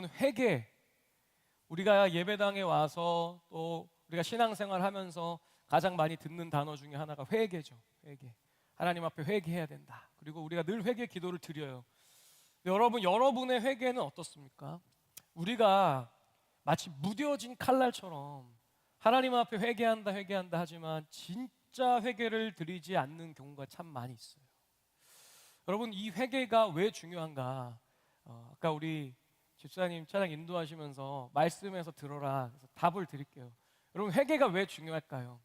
여러분, 회개, 우리가 예배당에 와서 또 우리가 신앙생활 하면서 가장 많이 듣는 단어 중에 하나가 회개죠. 회개. 하나님 앞에 회개해야 된다. 그리고 우리가 늘 회개 기도를 드려요. 여러분, 여러분의 회개는 어떻습니까? 우리가 마치 무뎌진 칼날처럼 하나님 앞에 회개한다 회개한다 하지만 진짜 회개를 드리지 않는 경우가 참 많이 있어요. 여러분, 이 회개가 왜 중요한가? 아까 우리 집사님 찬양 인도하시면서 말씀에서 들어라, 그래서 답을 드릴게요. 여러분, 회개가 왜 중요할까요?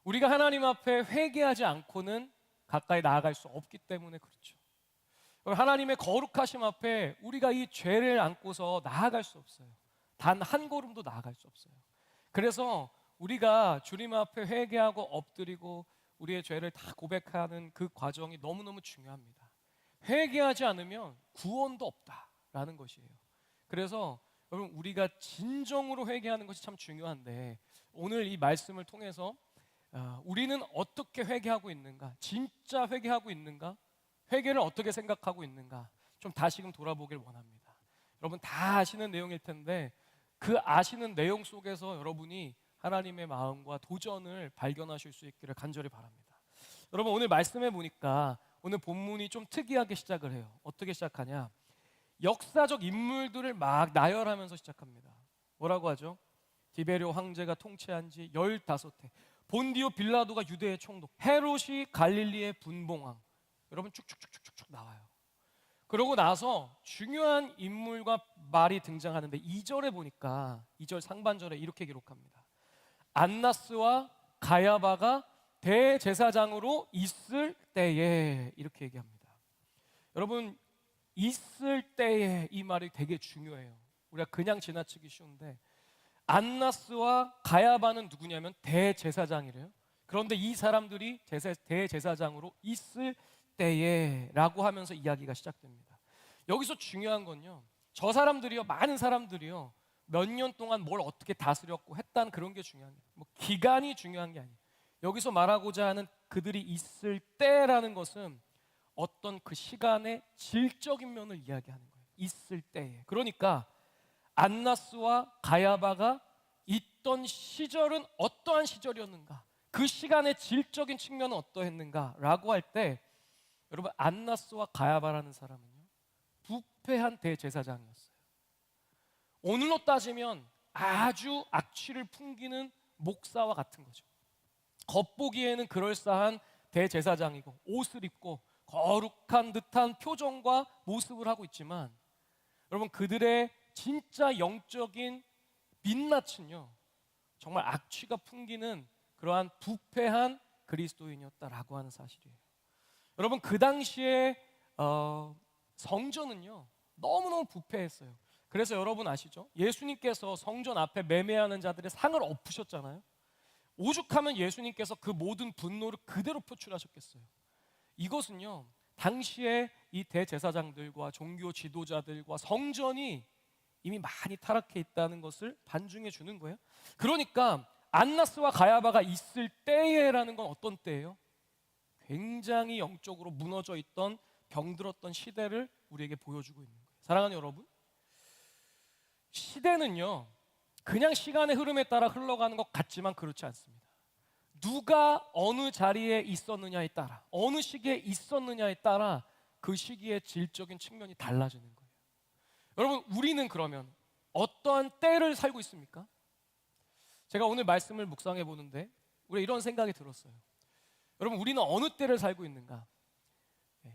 우리가 하나님 앞에 회개하지 않고는 가까이 나아갈 수 없기 때문에 그렇죠. 하나님의 거룩하심 앞에 우리가 이 죄를 안고서 나아갈 수 없어요. 단 한 걸음도 나아갈 수 없어요. 그래서 우리가 주님 앞에 회개하고 엎드리고 우리의 죄를 다 고백하는 그 과정이 너무너무 중요합니다. 회개하지 않으면 구원도 없다라는 것이에요. 그래서 여러분, 우리가 진정으로 회개하는 것이 참 중요한데, 오늘 이 말씀을 통해서 우리는 어떻게 회개하고 있는가, 진짜 회개하고 있는가, 회개를 어떻게 생각하고 있는가, 좀 다시금 돌아보길 원합니다. 여러분 다 아시는 내용일 텐데 그 아시는 내용 속에서 여러분이 하나님의 마음과 도전을 발견하실 수 있기를 간절히 바랍니다. 여러분, 오늘 말씀해 보니까 오늘 본문이 좀 특이하게 시작을 해요. 어떻게 시작하냐? 역사적 인물들을 막 나열하면서 시작합니다. 뭐라고 하죠? 디베rio 황제가 통치한 지 15해, 본디오 빌라도가 유대의 총독, 헤롯이 갈릴리의 분봉왕. 여러분 쭉쭉쭉쭉쭉 나와요. 그러고 나서 중요한 인물과 말이 등장하는데 2절에 보니까 2절 상반절에 이렇게 기록합니다. 안나스와 가야바가 대제사장으로 있을 때에, 이렇게 얘기합니다. 여러분, 있을 때에 이 말이 되게 중요해요. 우리가 그냥 지나치기 쉬운데 안나스와 가야바는 누구냐면 대제사장이래요. 그런데 이 사람들이 대제사장으로 있을 때에 라고 하면서 이야기가 시작됩니다. 여기서 중요한 건요, 저 사람들이요, 많은 사람들이요, 몇 년 동안 뭘 어떻게 다스렸고 했다는 그런 게 중요한 게, 뭐 기간이 중요한 게 아니에요. 여기서 말하고자 하는 그들이 있을 때라는 것은 어떤 그 시간의 질적인 면을 이야기하는 거예요. 있을 때에. 그러니까 안나스와 가야바가 있던 시절은 어떠한 시절이었는가, 그 시간의 질적인 측면은 어떠했는가라고 할 때, 여러분, 안나스와 가야바라는 사람은요, 부패한 대제사장이었어요. 오늘로 따지면 아주 악취를 풍기는 목사와 같은 거죠. 겉보기에는 그럴싸한 대제사장이고 옷을 입고 거룩한 듯한 표정과 모습을 하고 있지만, 여러분, 그들의 진짜 영적인 민낯은요, 정말 악취가 풍기는 그러한 부패한 그리스도인이었다라고 하는 사실이에요. 여러분, 그 당시에 성전은요, 너무너무 부패했어요. 그래서 여러분 아시죠? 예수님께서 성전 앞에 매매하는 자들의 상을 엎으셨잖아요. 오죽하면 예수님께서 그 모든 분노를 그대로 표출하셨겠어요. 이것은요, 당시에 이 대제사장들과 종교 지도자들과 성전이 이미 많이 타락해 있다는 것을 반증해 주는 거예요. 그러니까 안나스와 가야바가 있을 때에라는 건 어떤 때예요? 굉장히 영적으로 무너져 있던, 병들었던 시대를 우리에게 보여주고 있는 거예요. 사랑하는 여러분, 시대는요, 그냥 시간의 흐름에 따라 흘러가는 것 같지만 그렇지 않습니다. 누가 어느 자리에 있었느냐에 따라, 어느 시기에 있었느냐에 따라 그 시기의 질적인 측면이 달라지는 거예요. 여러분, 우리는 그러면 어떠한 때를 살고 있습니까? 제가 오늘 말씀을 묵상해 보는데 우리 이런 생각이 들었어요. 여러분, 우리는 어느 때를 살고 있는가?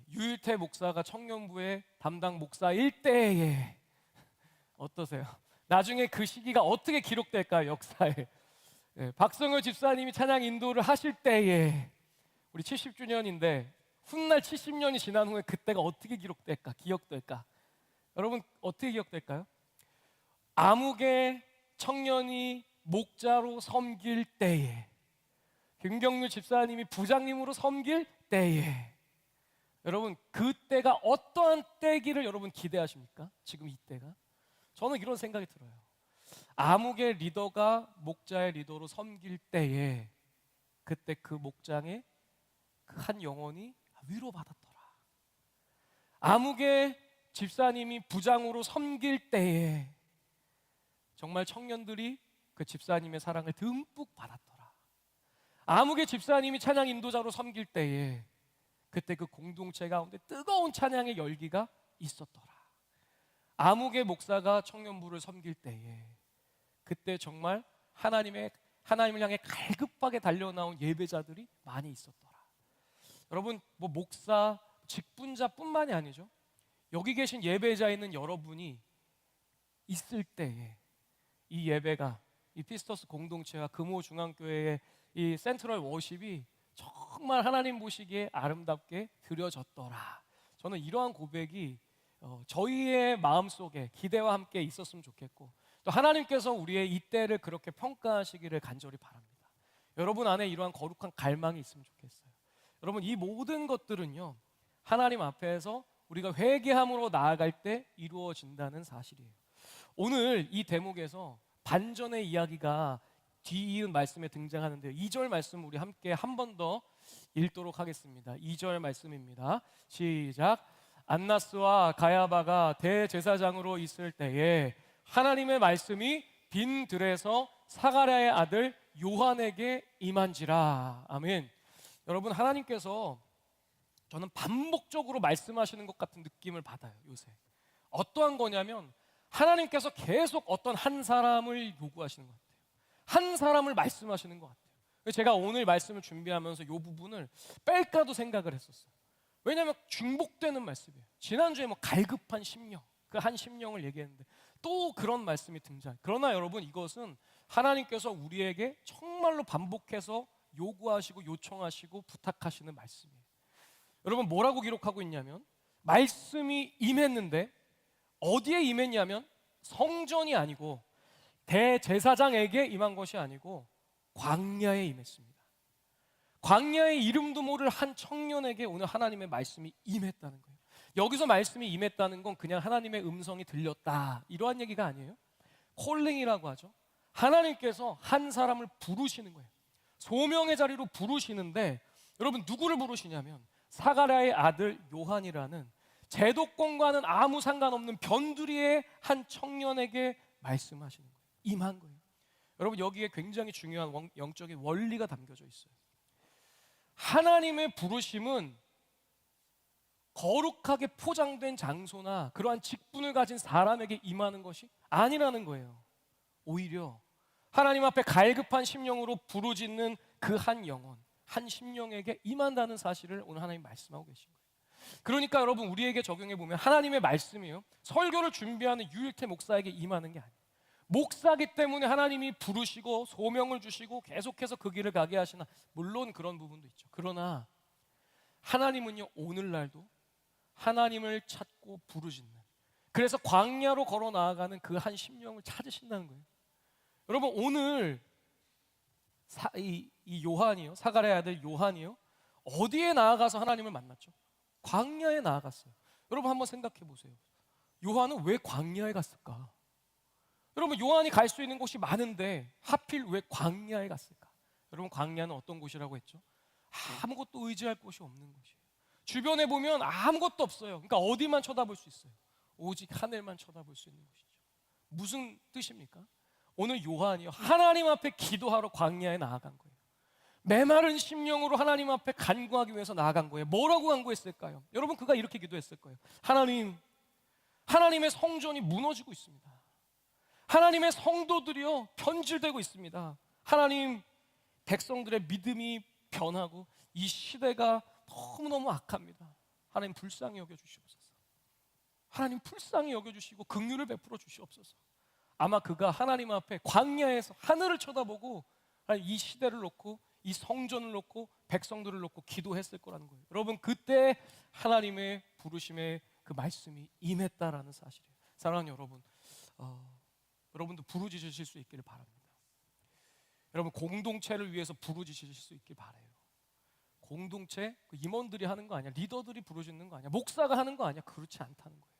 유일태 목사가 청년부의 담당 목사일 때에 어떠세요? 나중에 그 시기가 어떻게 기록될까요? 역사에. 박성효 집사님이 찬양 인도를 하실 때에, 우리 70주년인데 훗날 70년이 지난 후에 그때가 어떻게 기록될까? 기억될까? 여러분, 어떻게 기억될까요? 암흑의 청년이 목자로 섬길 때에, 김경률 집사님이 부장님으로 섬길 때에, 여러분, 그때가 어떠한 때기를 여러분 기대하십니까? 지금 이때가? 저는 이런 생각이 들어요. 암흑의 리더가 목자의 리더로 섬길 때에, 그때 그 목장의 그 한 영혼이 위로받았더라. 암흑의 집사님이 부장으로 섬길 때에 정말 청년들이 그 집사님의 사랑을 듬뿍 받았더라. 아무개 집사님이 찬양 인도자로 섬길 때에 그때 그 공동체 가운데 뜨거운 찬양의 열기가 있었더라. 아무개 목사가 청년부를 섬길 때에 그때 정말 하나님을 향해 갈급하게 달려나온 예배자들이 많이 있었더라. 여러분, 목사, 직분자뿐만이 아니죠. 여기 계신 예배자에 있는 여러분이 있을 때에 이 예배가, 이 피스터스 공동체와 금호 중앙교회의 이 센트럴 워십이 정말 하나님 보시기에 아름답게 드려졌더라. 저는 이러한 고백이 저희의 마음속에 기대와 함께 있었으면 좋겠고, 또 하나님께서 우리의 이때를 그렇게 평가하시기를 간절히 바랍니다. 여러분 안에 이러한 거룩한 갈망이 있으면 좋겠어요. 여러분, 이 모든 것들은요, 하나님 앞에서 우리가 회개함으로 나아갈 때 이루어진다는 사실이에요. 오늘 이 대목에서 반전의 이야기가 뒤이은 말씀에 등장하는데요. 2절 말씀 우리 함께 한 번 더 읽도록 하겠습니다. 2절 말씀입니다. 시작. 안나스와 가야바가 대제사장으로 있을 때에 하나님의 말씀이 빈 들에서 사가랴의 아들 요한에게 임한지라. 아멘. 여러분, 하나님께서 저는 반복적으로 말씀하시는 것 같은 느낌을 받아요. 요새 어떠한 거냐면 하나님께서 계속 어떤 한 사람을 요구하시는 것 같아요. 한 사람을 말씀하시는 것 같아요. 제가 오늘 말씀을 준비하면서 이 부분을 뺄까도 생각을 했었어요. 왜냐하면 중복되는 말씀이에요. 지난주에 갈급한 심령, 그 한 심령을 얘기했는데 또 그런 말씀이 등장. 그러나 여러분, 이것은 하나님께서 우리에게 정말로 반복해서 요구하시고 요청하시고 부탁하시는 말씀이에요. 여러분, 뭐라고 기록하고 있냐면 말씀이 임했는데 어디에 임했냐면 성전이 아니고 대제사장에게 임한 것이 아니고 광야에 임했습니다. 광야에 이름도 모를 한 청년에게 오늘 하나님의 말씀이 임했다는 거예요. 여기서 말씀이 임했다는 건 그냥 하나님의 음성이 들렸다, 이러한 얘기가 아니에요. 콜링이라고 하죠. 하나님께서 한 사람을 부르시는 거예요. 소명의 자리로 부르시는데 여러분, 누구를 부르시냐면 사가랴의 아들 요한이라는 제도권과는 아무 상관없는 변두리의 한 청년에게 말씀하시는 거예요. 임한 거예요. 여러분, 여기에 굉장히 중요한 영적인 원리가 담겨져 있어요. 하나님의 부르심은 거룩하게 포장된 장소나 그러한 직분을 가진 사람에게 임하는 것이 아니라는 거예요. 오히려 하나님 앞에 갈급한 심령으로 부르짖는 그 한 영혼, 한 심령에게 임한다는 사실을 오늘 하나님 말씀하고 계신 거예요. 그러니까 여러분, 우리에게 적용해 보면 하나님의 말씀이요, 설교를 준비하는 유일태 목사에게 임하는 게 아니에요. 목사기 때문에 하나님이 부르시고 소명을 주시고 계속해서 그 길을 가게 하시나, 물론 그런 부분도 있죠. 그러나 하나님은요, 오늘날도 하나님을 찾고 부르짖는, 그래서 광야로 걸어 나아가는 그 한 심령을 찾으신다는 거예요. 여러분, 오늘 이 요한이요, 사가랴의 아들 요한이요, 어디에 나아가서 하나님을 만났죠? 광야에 나아갔어요. 여러분, 한번 생각해 보세요. 요한은 왜 광야에 갔을까? 여러분, 요한이 갈 수 있는 곳이 많은데 하필 왜 광야에 갔을까? 여러분, 광야는 어떤 곳이라고 했죠? 아무것도 의지할 곳이 없는 곳이에요. 주변에 보면 아무것도 없어요. 그러니까 어디만 쳐다볼 수 있어요? 오직 하늘만 쳐다볼 수 있는 곳이죠. 무슨 뜻입니까? 오늘 요한이요, 하나님 앞에 기도하러 광야에 나아간 거예요. 메마른 심령으로 하나님 앞에 간구하기 위해서 나아간 거예요. 뭐라고 간구했을까요? 여러분, 그가 이렇게 기도했을 거예요. 하나님, 하나님의 성전이 무너지고 있습니다. 하나님의 성도들이요, 변질되고 있습니다. 하나님, 백성들의 믿음이 변하고 이 시대가 너무너무 악합니다. 하나님, 불쌍히 여겨주시옵소서. 하나님, 불쌍히 여겨주시고 긍휼을 베풀어 주시옵소서. 아마 그가 하나님 앞에 광야에서 하늘을 쳐다보고 이 시대를 놓고 이 성전을 놓고 백성들을 놓고 기도했을 거라는 거예요. 여러분, 그때 하나님의 부르심의 그 말씀이 임했다라는 사실이에요. 사랑하는 여러분, 여러분도 부르짖으실 수 있기를 바랍니다. 여러분, 공동체를 위해서 부르짖으실 수 있길 바라요. 공동체, 그 임원들이 하는 거 아니야, 리더들이 부르짖는 거 아니야, 목사가 하는 거 아니야. 그렇지 않다는 거예요.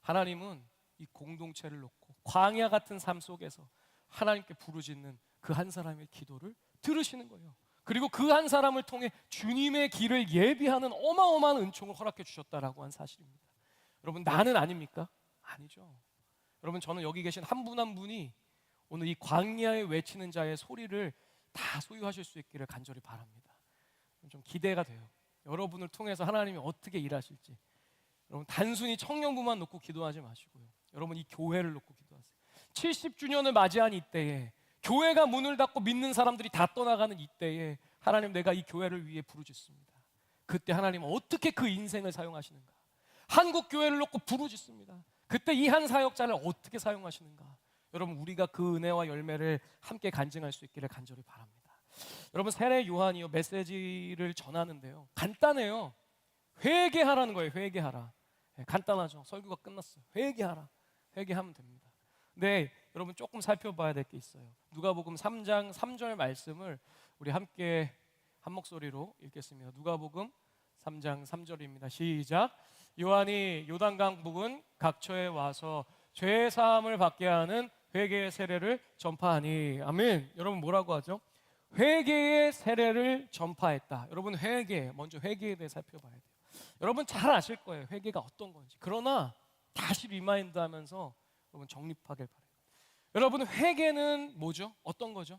하나님은 이 공동체를 놓고 광야 같은 삶 속에서 하나님께 부르짖는 그 한 사람의 기도를 들으시는 거예요. 그리고 그 한 사람을 통해 주님의 길을 예비하는 어마어마한 은총을 허락해 주셨다라고 한 사실입니다. 여러분 나는 아닙니까? 아니죠. 여러분 저는 여기 계신 한 분 한 분이 오늘 이 광야에 외치는 자의 소리를 다 소유하실 수 있기를 간절히 바랍니다. 좀 기대가 돼요. 여러분을 통해서 하나님이 어떻게 일하실지. 여러분 단순히 청년부만 놓고 기도하지 마시고요. 여러분 이 교회를 놓고 기도하세요. 70주년을 맞이한 이때에, 교회가 문을 닫고 믿는 사람들이 다 떠나가는 이때에 하나님, 내가 이 교회를 위해 부르짖습니다. 그때 하나님 어떻게 그 인생을 사용하시는가? 한국 교회를 놓고 부르짖습니다. 그때 이 한 사역자를 어떻게 사용하시는가? 여러분 우리가 그 은혜와 열매를 함께 간증할 수 있기를 간절히 바랍니다. 여러분 세례 요한이요 메시지를 전하는데요, 간단해요. 회개하라는 거예요. 회개하라. 간단하죠. 설교가 끝났어요. 회개하라. 회개하면 됩니다. 근데 여러분 조금 살펴봐야 될 게 있어요. 누가복음 3장 3절 말씀을 우리 함께 한 목소리로 읽겠습니다. 누가복음 3장 3절입니다. 시작. 요한이 요단강 부근 각처에 와서 죄 사함을 받게 하는 회개의 세례를 전파하니. 아멘. 여러분 뭐라고 하죠? 회개의 세례를 전파했다. 여러분 회개, 먼저 회개에 대해 살펴봐야 돼요. 여러분 잘 아실 거예요. 회개가 어떤 건지. 그러나 다시 리마인드 하면서 여러분 정립하길 바라요. 여러분 회개는 뭐죠? 어떤 거죠?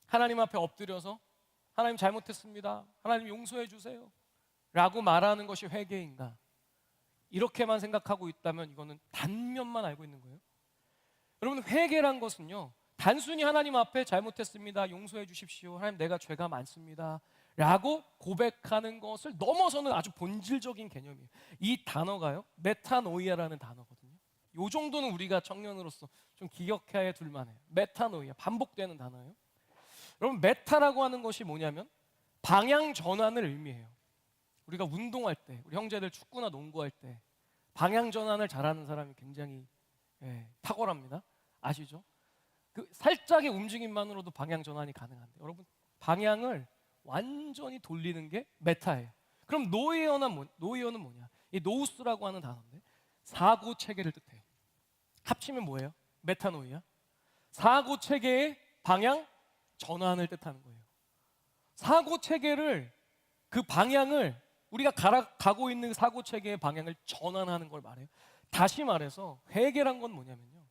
하나님 앞에 엎드려서 하나님 잘못했습니다, 하나님 용서해 주세요 라고 말하는 것이 회개인가? 이렇게만 생각하고 있다면 이거는 단면만 알고 있는 거예요. 여러분 회개란 것은요, 단순히 하나님 앞에 잘못했습니다, 용서해 주십시오, 하나님 내가 죄가 많습니다 라고 고백하는 것을 넘어서는 아주 본질적인 개념이에요. 이 단어가요, 메타노이아라는 단어거든요. 이 정도는 우리가 청년으로서 좀 기억해야 둘만해요. 메타노이아, 반복되는 단어예요. 여러분 메타라고 하는 것이 뭐냐면 방향 전환을 의미해요. 우리가 운동할 때, 우리 형제들 축구나 농구할 때 방향 전환을 잘하는 사람이 굉장히 탁월합니다. 아시죠? 그 살짝의 움직임만으로도 방향 전환이 가능한데, 여러분 방향을 완전히 돌리는 게 메타예요. 그럼 노이어는 뭐냐? 이 노우스라고 하는 단어인데 사고 체계를 뜻해요. 합치면 뭐예요? 메타노이아. 사고 체계의 방향 전환을 뜻하는 거예요. 사고 체계를, 그 방향을, 우리가 가고 있는 사고 체계의 방향을 전환하는 걸 말해요. 다시 말해서 회개란 건 뭐냐면요,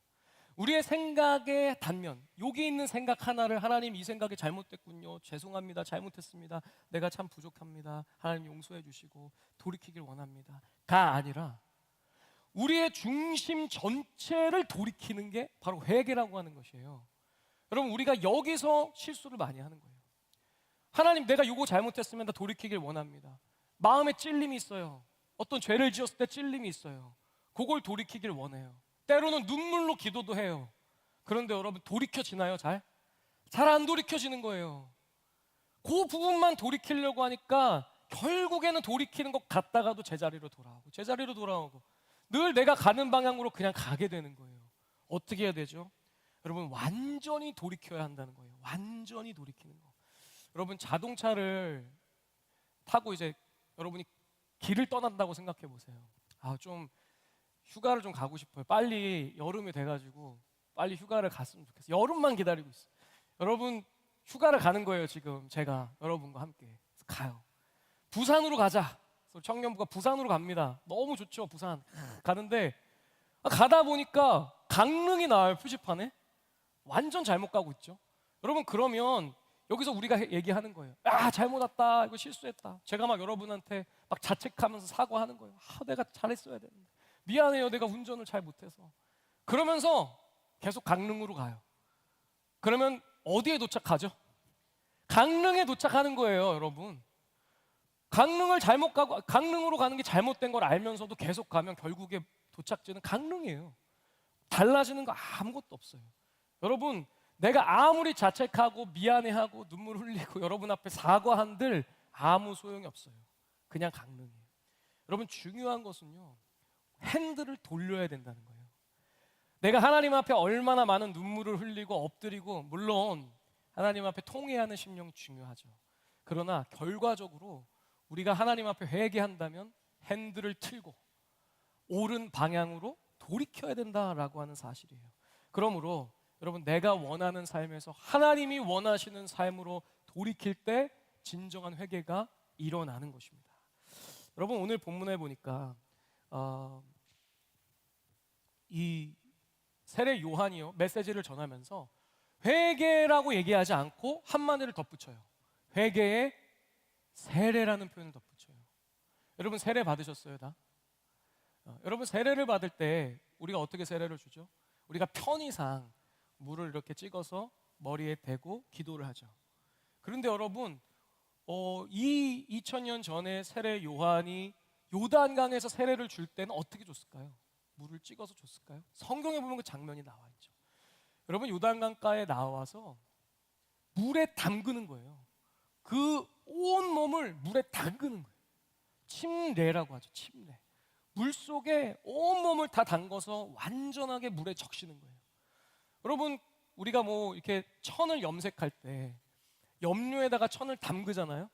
우리의 생각의 단면, 여기 있는 생각 하나를 하나님 이 생각이 잘못됐군요, 죄송합니다, 잘못했습니다, 내가 참 부족합니다, 하나님 용서해 주시고 돌이키길 원합니다 가 아니라 우리의 중심 전체를 돌이키는 게 바로 회개라고 하는 것이에요. 여러분 우리가 여기서 실수를 많이 하는 거예요. 하나님 내가 이거 잘못했으면 나 돌이키길 원합니다. 마음에 찔림이 있어요. 어떤 죄를 지었을 때 찔림이 있어요. 그걸 돌이키길 원해요. 때로는 눈물로 기도도 해요. 그런데 여러분 돌이켜지나요? 잘 안 돌이켜지는 거예요. 그 부분만 돌이키려고 하니까 결국에는 돌이키는 것 같다가도 제자리로 돌아오고 늘 내가 가는 방향으로 그냥 가게 되는 거예요. 어떻게 해야 되죠? 여러분 완전히 돌이켜야 한다는 거예요. 완전히 돌이키는 거. 여러분 자동차를 타고 이제 여러분이 길을 떠난다고 생각해 보세요. 좀 휴가를 좀 가고 싶어요. 빨리 여름이 돼가지고 빨리 휴가를 갔으면 좋겠어요. 여름만 기다리고 있어요. 여러분 휴가를 가는 거예요. 지금 제가 여러분과 함께 가요. 부산으로 가자. 그래서 청년부가 부산으로 갑니다. 너무 좋죠. 부산 가는데 가다 보니까 강릉이 나와요. 표지판에. 완전 잘못 가고 있죠. 여러분 그러면 여기서 우리가 얘기하는 거예요. 잘못 왔다, 이거 실수했다. 제가 막 여러분한테 막 자책하면서 사과하는 거예요. 내가 잘했어야 되는데, 미안해요, 내가 운전을 잘 못해서. 그러면서 계속 강릉으로 가요. 그러면 어디에 도착하죠? 강릉에 도착하는 거예요. 여러분 강릉을 잘못 가고, 강릉으로 가는 게 잘못된 걸 알면서도 계속 가면 결국에 도착지는 강릉이에요. 달라지는 거 아무것도 없어요. 여러분 내가 아무리 자책하고 미안해하고 눈물 흘리고 여러분 앞에 사과한들 아무 소용이 없어요. 그냥 강릉이에요. 여러분 중요한 것은요, 핸들을 돌려야 된다는 거예요. 내가 하나님 앞에 얼마나 많은 눈물을 흘리고 엎드리고, 물론 하나님 앞에 통회하는 심령 중요하죠. 그러나 결과적으로 우리가 하나님 앞에 회개한다면 핸들을 틀고 옳은 방향으로 돌이켜야 된다라고 하는 사실이에요. 그러므로 여러분 내가 원하는 삶에서 하나님이 원하시는 삶으로 돌이킬 때 진정한 회개가 일어나는 것입니다. 여러분 오늘 본문에 보니까 어, 이 세례 요한이요 메시지를 전하면서 회개라고 얘기하지 않고 한마디를 덧붙여요. 회개의 세례라는 표현을 덧붙여요. 여러분 세례 받으셨어요 다? 여러분 세례를 받을 때 우리가 어떻게 세례를 주죠? 우리가 편의상 물을 이렇게 찍어서 머리에 대고 기도를 하죠. 그런데 여러분 이 2000년 전에 세례 요한이 요단강에서 세례를 줄 때는 어떻게 줬을까요? 물을 찍어서 줬을까요? 성경에 보면 그 장면이 나와 있죠. 여러분 요단강가에 나와서 물에 담그는 거예요. 그 온 몸을 물에 담그는 거예요. 침례라고 하죠. 침례. 물 속에 온 몸을 다 담궈서 완전하게 물에 적시는 거예요. 여러분 우리가 뭐 이렇게 천을 염색할 때 염료에다가 천을 담그잖아요.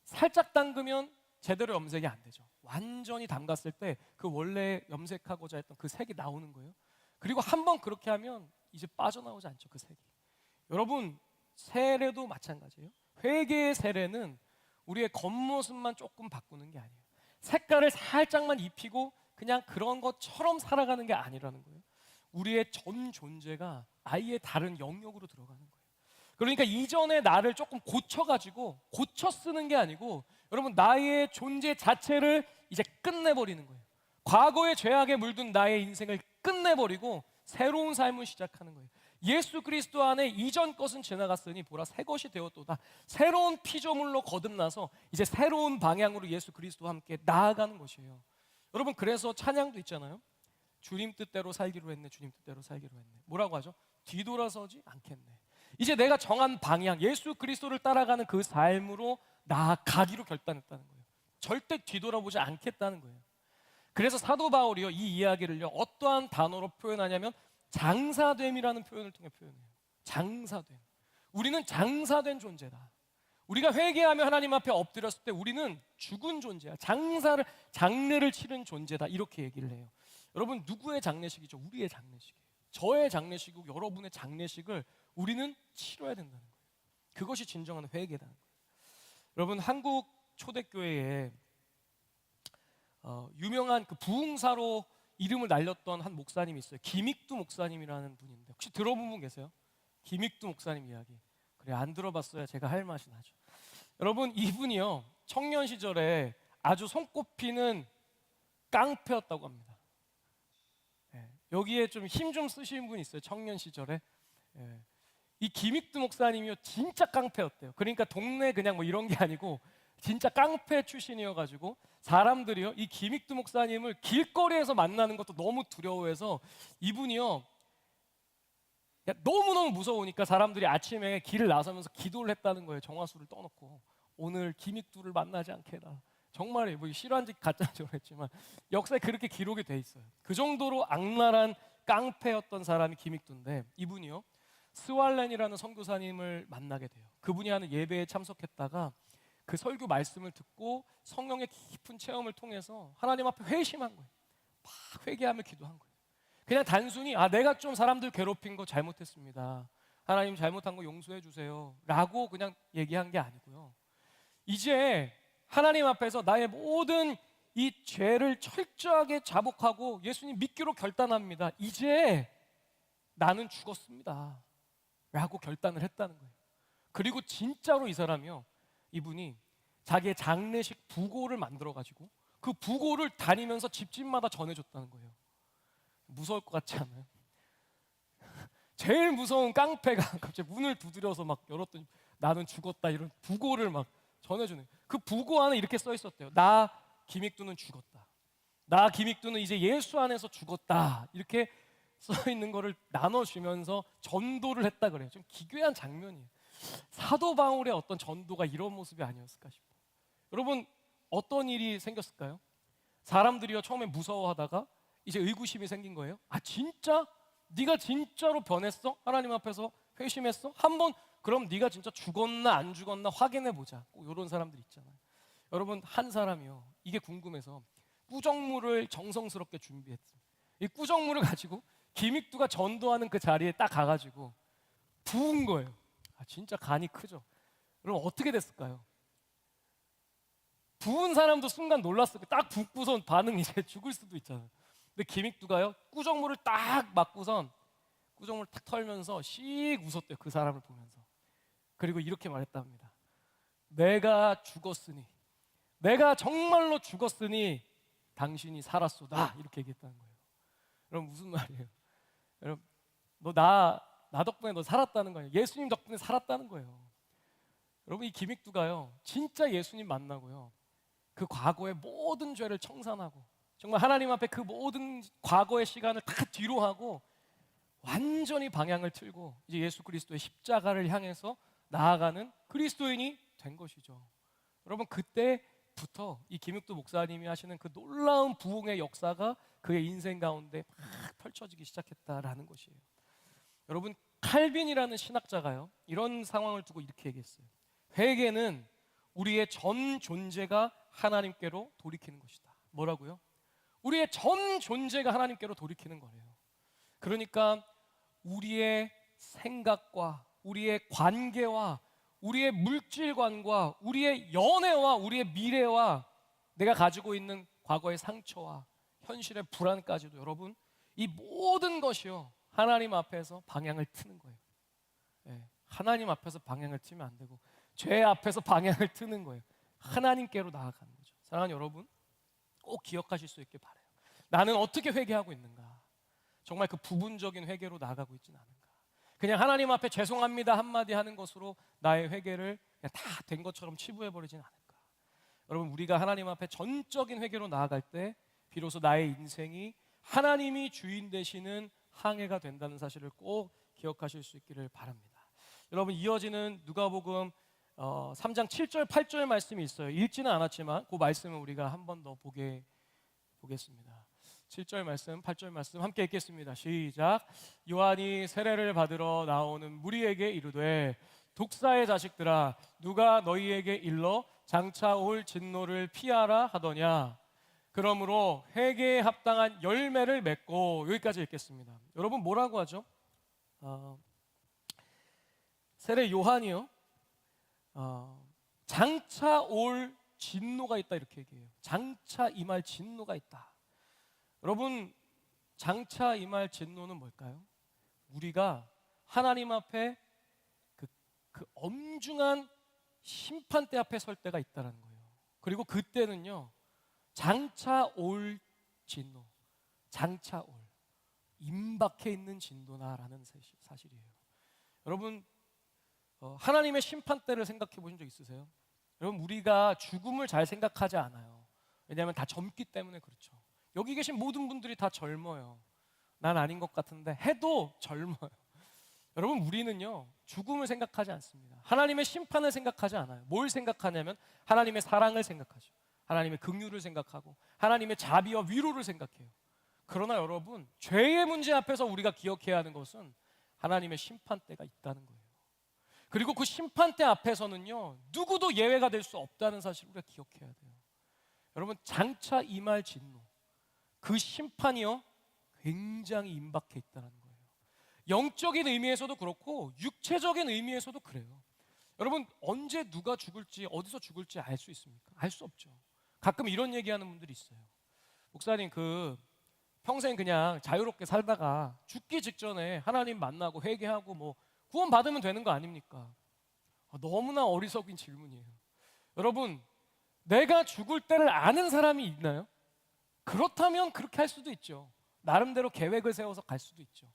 살짝 담그면 제대로 염색이 안 되죠. 완전히 담갔을 때 그 원래 염색하고자 했던 그 색이 나오는 거예요. 그리고 한번 그렇게 하면 이제 빠져나오지 않죠. 그 색이. 여러분 세례도 마찬가지예요. 회개의 세례는 우리의 겉모습만 조금 바꾸는 게 아니에요. 색깔을 살짝만 입히고 그냥 그런 것처럼 살아가는 게 아니라는 거예요. 우리의 전 존재가 아예 다른 영역으로 들어가는 거예요. 그러니까 이전의 나를 조금 고쳐가지고 고쳐 쓰는 게 아니고 여러분 나의 존재 자체를 이제 끝내버리는 거예요. 과거의 죄악에 물든 나의 인생을 끝내버리고 새로운 삶을 시작하는 거예요. 예수 그리스도 안에 이전 것은 지나갔으니 보라 새 것이 되었도다. 새로운 피조물로 거듭나서 이제 새로운 방향으로 예수 그리스도와 함께 나아가는 것이에요. 여러분 그래서 찬양도 있잖아요. 주님 뜻대로 살기로 했네. 주님 뜻대로 살기로 했네. 뭐라고 하죠? 뒤돌아서지 않겠네. 이제 내가 정한 방향 예수 그리스도를 따라가는 그 삶으로 나아가기로 결단했다는 거예요. 절대 뒤돌아보지 않겠다는 거예요. 그래서 사도 바울이요 이 이야기를요 어떠한 단어로 표현하냐면 장사됨이라는 표현을 통해 표현해요. 장사됨. 우리는 장사된 존재다. 우리가 회개하며 하나님 앞에 엎드렸을 때 우리는 죽은 존재야. 장례를 치른 존재다. 이렇게 얘기를 해요. 여러분 누구의 장례식이죠? 우리의 장례식이에요. 저의 장례식이고 여러분의 장례식을 우리는 치러야 된다는 거예요. 그것이 진정한 회개라는 거예요. 여러분 한국 초대교회에 유명한 그 부흥사로 이름을 날렸던 한 목사님이 있어요. 김익두 목사님이라는 분인데 혹시 들어본 분 계세요? 김익두 목사님 이야기. 그래 안 들어봤어야 제가 할 맛이 나죠. 여러분 이분이요 청년 시절에 아주 손꼽히는 깡패였다고 합니다. 여기에 좀 힘 좀 쓰시는 분 있어요. 청년 시절에 이 김익두 목사님이요 진짜 깡패였대요. 그러니까 동네 그냥 뭐 이런 게 아니고 진짜 깡패 출신이어가지고 사람들이요 이 김익두 목사님을 길거리에서 만나는 것도 너무 두려워해서 이분이요 너무너무 무서우니까 사람들이 아침에 길을 나서면서 기도를 했다는 거예요. 정화수를 떠놓고 오늘 김익두를 만나지 않게다. 정말 뭐 실화인지 가짜인지 모르겠지만 역사에 그렇게 기록이 돼 있어요. 그 정도로 악랄한 깡패였던 사람이 김익두인데 이분이요 스왈렌이라는 선교사님을 만나게 돼요. 그분이 하는 예배에 참석했다가 그 설교 말씀을 듣고 성령의 깊은 체험을 통해서 하나님 앞에 회심한 거예요. 막 회개하며 기도한 거예요. 그냥 단순히 내가 좀 사람들 괴롭힌 거 잘못했습니다. 하나님 잘못한 거 용서해 주세요 라고 그냥 얘기한 게 아니고요. 이제 하나님 앞에서 나의 모든 이 죄를 철저하게 자복하고 예수님 믿기로 결단합니다. 이제 나는 죽었습니다 라고 결단을 했다는 거예요. 그리고 진짜로 이 사람이요 이분이 자기의 장례식 부고를 만들어가지고 그 부고를 다니면서 집집마다 전해줬다는 거예요. 무서울 것 같지 않아요? 제일 무서운 깡패가 갑자기 문을 두드려서 막 열었더니 나는 죽었다 이런 부고를 막 전해주는 그 부고 안에 이렇게 써 있었대요. 나 김익두는 죽었다. 나 김익두는 이제 예수 안에서 죽었다. 이렇게 써 있는 거를 나눠주면서 전도를 했다 그래요. 좀 기괴한 장면이에요. 사도 바울의 어떤 전도가 이런 모습이 아니었을까 싶어요. 여러분 어떤 일이 생겼을까요? 사람들이요 처음에 무서워하다가 이제 의구심이 생긴 거예요. 진짜? 네가 진짜로 변했어? 하나님 앞에서 회심했어? 한번 그럼 네가 진짜 죽었나 안 죽었나 확인해 보자. 꼭 이런 사람들 있잖아요. 여러분 한 사람이요 이게 궁금해서 꾸정물을 정성스럽게 준비했어요. 이 꾸정물을 가지고 김익두가 전도하는 그 자리에 딱 가가지고 부은 거예요. 진짜 간이 크죠. 그럼 어떻게 됐을까요? 부은 사람도 순간 놀랐을 거예요. 딱 붓고선 반응 이제 죽을 수도 있잖아요. 근데 김익두가요, 꾸정물을 딱 맞고선 꾸정물 탁 털면서 씩 웃었대요. 그 사람을 보면서. 그리고 이렇게 말했답니다. 내가 죽었으니, 내가 정말로 죽었으니 당신이 살았소다. 이렇게 얘기했다는 거예요. 여러분 무슨 말이에요? 여러분 나 덕분에 너 살았다는 거예요. 예수님 덕분에 살았다는 거예요. 여러분 이 김익두가요, 진짜 예수님 만나고요, 그 과거의 모든 죄를 청산하고 정말 하나님 앞에 그 모든 과거의 시간을 다 뒤로 하고 완전히 방향을 틀고 이제 예수 그리스도의 십자가를 향해서 나아가는 그리스도인이 된 것이죠. 여러분 그때부터 이 김익두 목사님이 하시는 그 놀라운 부흥의 역사가 그의 인생 가운데 막 펼쳐지기 시작했다라는 것이에요. 여러분 칼빈이라는 신학자가요, 이런 상황을 두고 이렇게 얘기했어요. 회개는 우리의 전 존재가 하나님께로 돌이키는 것이다. 뭐라고요? 우리의 전 존재가 하나님께로 돌이키는 거래요. 그러니까 우리의 생각과 우리의 관계와 우리의 물질관과 우리의 연애와 우리의 미래와 내가 가지고 있는 과거의 상처와 현실의 불안까지도 여러분 이 모든 것이요 하나님 앞에서 방향을 트는 거예요. 네, 하나님 앞에서 방향을 트면 안 되고 죄 앞에서 방향을 트는 거예요. 하나님께로 나아가는 거죠. 사랑하는 여러분, 꼭 기억하실 수 있길 바라요. 나는 어떻게 회개하고 있는가? 정말 그 부분적인 회개로 나아가고 있지는 않은가? 그냥 하나님 앞에 죄송합니다 한마디 하는 것으로 나의 회개를 다 된 것처럼 치부해버리진 않을까? 여러분 우리가 하나님 앞에 전적인 회개로 나아갈 때 비로소 나의 인생이 하나님이 주인 되시는 항해가 된다는 사실을 꼭 기억하실 수 있기를 바랍니다. 여러분 이어지는 누가복음 3장 7절 8절 말씀이 있어요. 읽지는 않았지만 그 말씀을 우리가 한 번 더 보겠습니다. 7절 말씀 8절 말씀 함께 읽겠습니다. 시작. 요한이 세례를 받으러 나오는 무리에게 이르되 독사의 자식들아 누가 너희에게 일러 장차 올 진노를 피하라 하더냐. 그러므로 회개에 합당한 열매를 맺고. 여기까지 읽겠습니다. 여러분 뭐라고 하죠? 세례 요한이요, 장차 올 진노가 있다 이렇게 얘기해요. 장차 임할 진노가 있다. 여러분 장차 임할 진노는 뭘까요? 우리가 하나님 앞에 그 엄중한 심판대 앞에 설 때가 있다는 거예요. 그리고 그때는요 장차 올 진노, 장차 올 임박해 있는 진노다라는 사실이에요. 여러분 하나님의 심판대를 생각해 보신 적 있으세요? 여러분 우리가 죽음을 잘 생각하지 않아요. 왜냐하면 다 젊기 때문에 그렇죠. 여기 계신 모든 분들이 다 젊어요. 난 아닌 것 같은데 해도 젊어요. 여러분 우리는요 죽음을 생각하지 않습니다. 하나님의 심판을 생각하지 않아요. 뭘 생각하냐면 하나님의 사랑을 생각하죠. 하나님의 긍휼을 생각하고 하나님의 자비와 위로를 생각해요. 그러나 여러분 죄의 문제 앞에서 우리가 기억해야 하는 것은 하나님의 심판대가 있다는 거예요. 그리고 그 심판대 앞에서는요 누구도 예외가 될 수 없다는 사실을 우리가 기억해야 돼요. 여러분 장차 임할 진노, 그 심판이요 굉장히 임박해 있다는 거예요. 영적인 의미에서도 그렇고 육체적인 의미에서도 그래요. 여러분 언제 누가 죽을지 어디서 죽을지 알 수 있습니까? 알 수 없죠. 가끔 이런 얘기하는 분들이 있어요. 목사님 평생 그냥 자유롭게 살다가 죽기 직전에 하나님 만나고 회개하고 뭐 구원 받으면 되는 거 아닙니까? 너무나 어리석은 질문이에요. 여러분 내가 죽을 때를 아는 사람이 있나요? 그렇다면 그렇게 할 수도 있죠. 나름대로 계획을 세워서 갈 수도 있죠.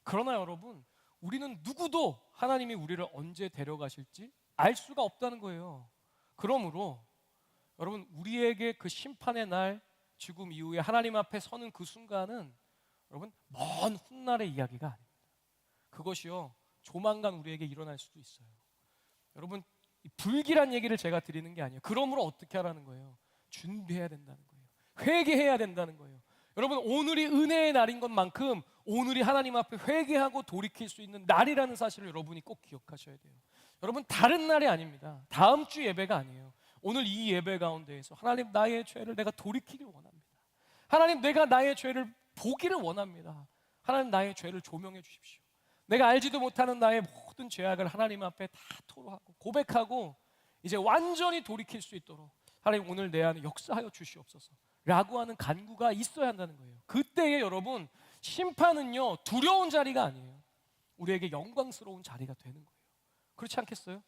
그러나 여러분 우리는 누구도 하나님이 우리를 언제 데려가실지 알 수가 없다는 거예요. 그러므로 여러분 우리에게 그 심판의 날 죽음 이후에 하나님 앞에 서는 그 순간은 여러분 먼 훗날의 이야기가 아닙니다. 그것이요 조만간 우리에게 일어날 수도 있어요. 여러분 불길한 얘기를 제가 드리는 게 아니에요. 그러므로 어떻게 하라는 거예요? 준비해야 된다는 거예요. 회개해야 된다는 거예요. 여러분 오늘이 은혜의 날인 것만큼 오늘이 하나님 앞에 회개하고 돌이킬 수 있는 날이라는 사실을 여러분이 꼭 기억하셔야 돼요. 여러분 다른 날이 아닙니다. 다음 주 예배가 아니에요. 오늘 이 예배 가운데에서 하나님 나의 죄를 내가 돌이키길 원합니다. 하나님 내가 나의 죄를 보기를 원합니다. 하나님 나의 죄를 조명해 주십시오. 내가 알지도 못하는 나의 모든 죄악을 하나님 앞에 다 토로하고 고백하고 이제 완전히 돌이킬 수 있도록 하나님 오늘 내 안에 역사하여 주시옵소서 라고 하는 간구가 있어야 한다는 거예요. 그때에 여러분 심판은요 두려운 자리가 아니에요. 우리에게 영광스러운 자리가 되는 거예요. 그렇지 않겠어요?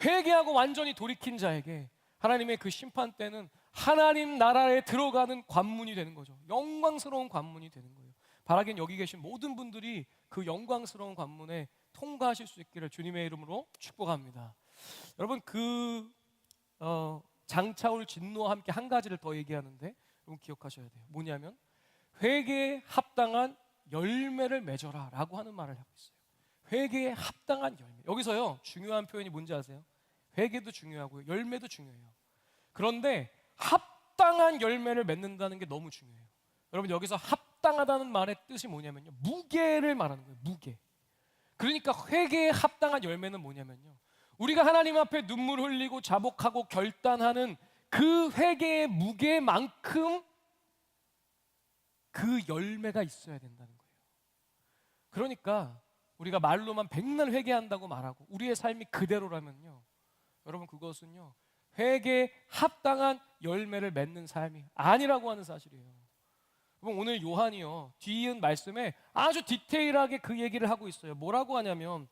회개하고 완전히 돌이킨 자에게 하나님의 그 심판 때는 하나님 나라에 들어가는 관문이 되는 거죠. 영광스러운 관문이 되는 거예요. 바라긴 여기 계신 모든 분들이 그 영광스러운 관문에 통과하실 수 있기를 주님의 이름으로 축복합니다. 여러분 장차올 진노와 함께 한 가지를 더 얘기하는데 여러분 기억하셔야 돼요. 뭐냐면 회개에 합당한 열매를 맺어라 라고 하는 말을 하고 있어요. 회개에 합당한 열매. 여기서요 중요한 표현이 뭔지 아세요? 회개도 중요하고요 열매도 중요해요. 그런데 합당한 열매를 맺는다는 게 너무 중요해요. 여러분 여기서 합당하다는 말의 뜻이 뭐냐면요 무게를 말하는 거예요. 무게. 그러니까 회개에 합당한 열매는 뭐냐면요 우리가 하나님 앞에 눈물 흘리고 자복하고 결단하는 그 회개의 무게만큼 그 열매가 있어야 된다는 거예요. 그러니까 우리가 말로만 백날 회개한다고 말하고 우리의 삶이 그대로라면요 여러분 그것은요 회개에 합당한 열매를 맺는 삶이 아니라고 하는 사실이에요. 여러분 오늘 요한이요 뒤이은 말씀에 아주 디테일하게 그 얘기를 하고 있어요. 뭐라고 하냐면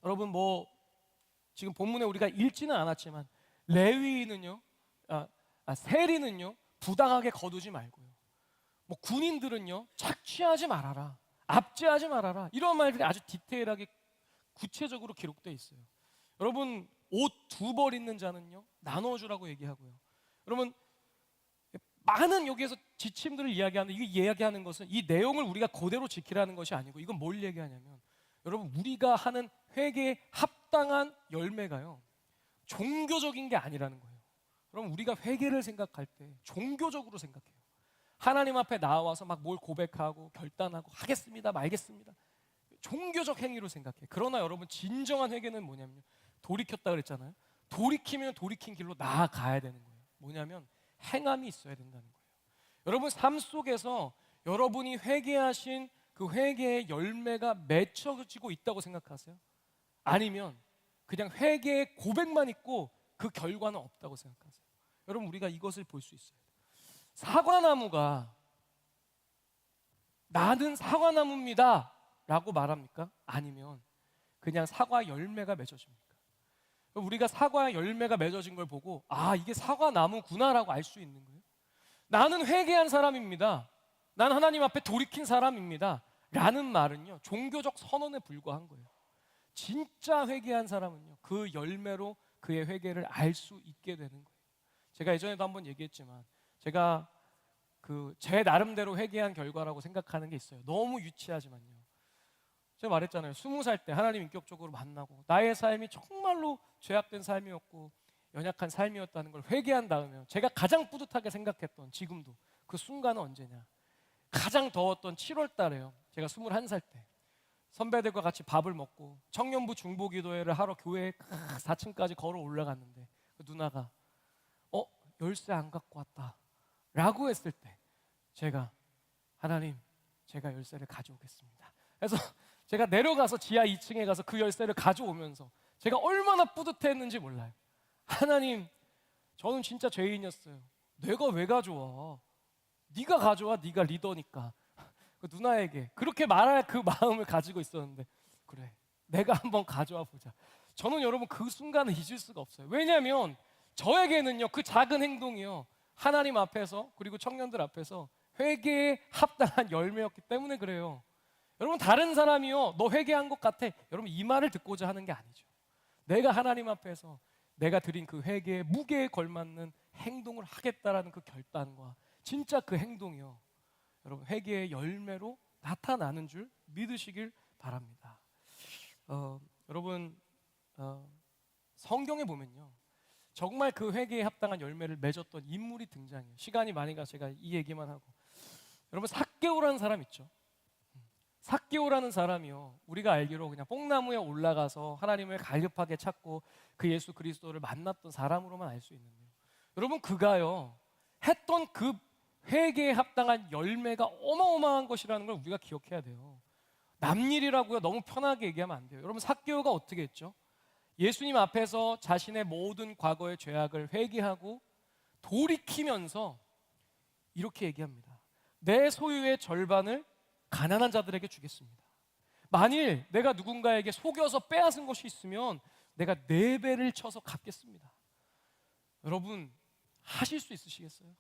여러분 지금 본문에 우리가 읽지는 않았지만 레위인은요 세리는요 부당하게 거두지 말고요 군인들은요 착취하지 말아라 압제하지 말아라 이런 말들이 아주 디테일하게 구체적으로 기록되어 있어요. 여러분 옷 2벌 있는 자는요 나눠주라고 얘기하고요. 여러분 많은 여기에서 지침들을 이야기하는데 이 이야기하는 것은 이 내용을 우리가 그대로 지키라는 것이 아니고 이건 뭘 얘기하냐면 여러분 우리가 하는 회개에 합당한 열매가요 종교적인 게 아니라는 거예요. 여러분 우리가 회개를 생각할 때 종교적으로 생각해요. 하나님 앞에 나와서 막 뭘 고백하고 결단하고 하겠습니다 말겠습니다 종교적 행위로 생각해. 그러나 여러분 진정한 회개는 뭐냐면요 돌이켰다 그랬잖아요. 돌이키면 돌이킨 길로 나아가야 되는 거예요. 뭐냐면 행함이 있어야 된다는 거예요. 여러분 삶 속에서 여러분이 회개하신 그 회개의 열매가 맺혀지고 있다고 생각하세요? 아니면 그냥 회개의 고백만 있고 그 결과는 없다고 생각하세요? 여러분 우리가 이것을 볼 수 있어요. 사과나무가 나는 사과나무입니다 라고 말합니까? 아니면 그냥 사과 열매가 맺어집니까? 우리가 사과 열매가 맺어진 걸 보고 이게 사과나무구나 라고 알 수 있는 거예요. 나는 회개한 사람입니다. 난 하나님 앞에 돌이킨 사람입니다 라는 말은요 종교적 선언에 불과한 거예요. 진짜 회개한 사람은요 그 열매로 그의 회개를 알 수 있게 되는 거예요. 제가 예전에도 한번 얘기했지만 제가 제 나름대로 회개한 결과라고 생각하는 게 있어요. 너무 유치하지만요. 제가 말했잖아요. 20살 때 하나님 인격적으로 만나고 나의 삶이 정말로 죄악된 삶이었고 연약한 삶이었다는 걸 회개한 다음에 제가 가장 뿌듯하게 생각했던 지금도 그 순간은 언제냐 가장 더웠던 7월 달에요. 제가 21살 때 선배들과 같이 밥을 먹고 청년부 중보기도회를 하러 교회 4층까지 걸어 올라갔는데 그 누나가 열쇠 안 갖고 왔다 라고 했을 때 제가 하나님 제가 열쇠를 가져오겠습니다. 그래서 제가 내려가서 지하 2층에 가서 그 열쇠를 가져오면서 제가 얼마나 뿌듯했는지 몰라요. 하나님 저는 진짜 죄인이었어요. 내가 왜 가져와? 네가 가져와. 네가 리더니까. 그 누나에게 그렇게 말할 그 마음을 가지고 있었는데 그래 내가 한번 가져와 보자. 저는 여러분 그 순간을 잊을 수가 없어요. 왜냐하면 저에게는요 그 작은 행동이요 하나님 앞에서 그리고 청년들 앞에서 회개에 합당한 열매였기 때문에 그래요. 여러분 다른 사람이요 너 회개한 것 같아 여러분 이 말을 듣고자 하는 게 아니죠. 내가 하나님 앞에서 내가 드린 그 회개의 무게에 걸맞는 행동을 하겠다라는 그 결단과 진짜 그 행동이요 여러분 회개의 열매로 나타나는 줄 믿으시길 바랍니다. 여러분 성경에 보면요 정말 그 회개에 합당한 열매를 맺었던 인물이 등장해요. 시간이 많이 가 제가 이 얘기만 하고 여러분 삭개오라는 사람 있죠. 삭개오라는 사람이요 우리가 알기로 그냥 뽕나무에 올라가서 하나님을 갈급하게 찾고 그 예수 그리스도를 만났던 사람으로만 알 수 있는데요. 여러분 그가요 했던 그 회개에 합당한 열매가 어마어마한 것이라는 걸 우리가 기억해야 돼요. 남일이라고요 너무 편하게 얘기하면 안 돼요. 여러분 삭개오가 어떻게 했죠? 예수님 앞에서 자신의 모든 과거의 죄악을 회개하고 돌이키면서 이렇게 얘기합니다. 내 소유의 절반을 가난한 자들에게 주겠습니다. 만일 내가 누군가에게 속여서 빼앗은 것이 있으면 내가 4배를 쳐서 갚겠습니다. 여러분, 하실 수 있으시겠어요?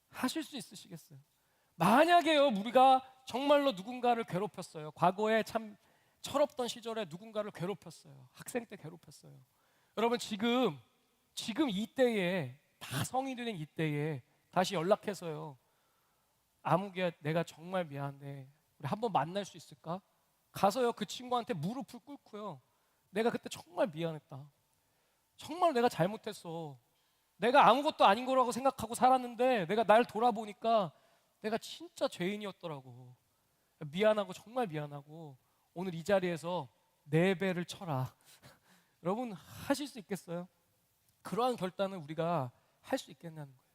하실 수 있으시겠어요? 만약에요, 우리가 정말로 누군가를 괴롭혔어요. 과거에 참 철없던 시절에 누군가를 괴롭혔어요. 학생 때 괴롭혔어요. 여러분, 지금 이때에, 다 성인이 된 이때에 다시 연락해서요, 아무개 내가 정말 미안해, 우리 한번 만날 수 있을까? 가서요, 그 친구한테 무릎을 꿇고요, 내가 그때 정말 미안했다, 정말 내가 잘못했어, 내가 아무것도 아닌 거라고 생각하고 살았는데 내가 날 돌아보니까 내가 진짜 죄인이었더라고, 미안하고 정말 미안하고 오늘 이 자리에서 4배를 쳐라. 여러분, 하실 수 있겠어요? 그러한 결단을 우리가 할 수 있겠냐는 거예요.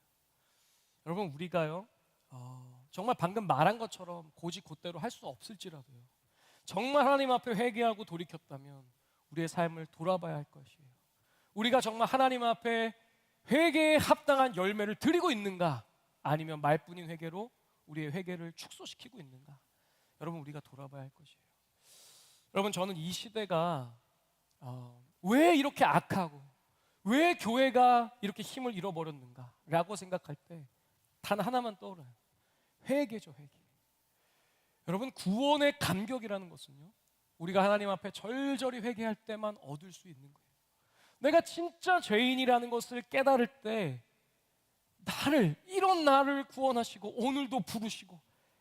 여러분, 우리가요, 정말 방금 말한 것처럼 곧대로 할 수 없을지라도요, 정말 하나님 앞에 회개하고 돌이켰다면 우리의 삶을 돌아봐야 할 것이에요. 우리가 정말 하나님 앞에 회개에 합당한 열매를 드리고 있는가, 아니면 말뿐인 회개로 우리의 회개를 축소시키고 있는가, 여러분, 우리가 돌아봐야 할 것이에요. 여러분, 저는 이 시대가 왜 이렇게 악하고 왜 교회가 이렇게 힘을 잃어버렸는가 라고 생각할 때 단 하나만 떠올라요. 회개죠, 회개. 여러분, 구원의 감격이라는 것은요, 우리가 하나님 앞에 절절히 회개할 때만 얻을 수 있는 거예요. 내가 진짜 죄인이라는 것을 깨달을 때 이런 나를 구원하시고 오늘도 부르시고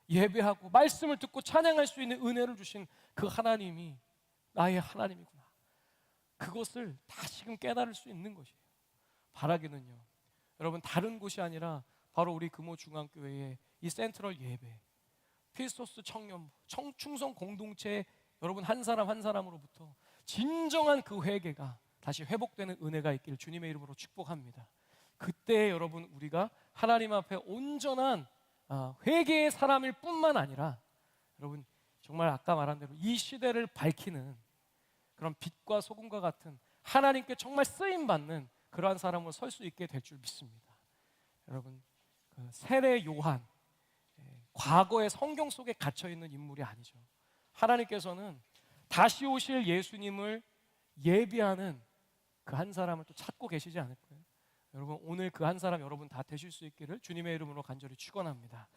예배하고 말씀을 듣고 찬양할 수 있는 은혜를 주신 그 하나님이 나의 하나님이구나, 그것을 다시금 깨달을 수 있는 것이에요. 바라기는요, 여러분, 다른 곳이 아니라 바로 우리 금호중앙교회의 이 센트럴 예배, 필소스 청년부, 충성 공동체, 여러분 한 사람 한 사람으로부터 진정한 그 회개가 다시 회복되는 은혜가 있기를 주님의 이름으로 축복합니다. 그때 여러분, 우리가 하나님 앞에 온전한 회개의 사람일 뿐만 아니라, 여러분, 정말 아까 말한 대로 이 시대를 밝히는 그런 빛과 소금과 같은 하나님께 정말 쓰임받는 그러한 사람으로 설 수 있게 될 줄 믿습니다. 여러분, 그 세례 요한, 과거의 성경 속에 갇혀있는 인물이 아니죠. 하나님께서는 다시 오실 예수님을 예비하는 그 한 사람을 또 찾고 계시지 않을까요? 여러분, 오늘 그 한 사람 여러분 다 되실 수 있기를 주님의 이름으로 간절히 축원합니다.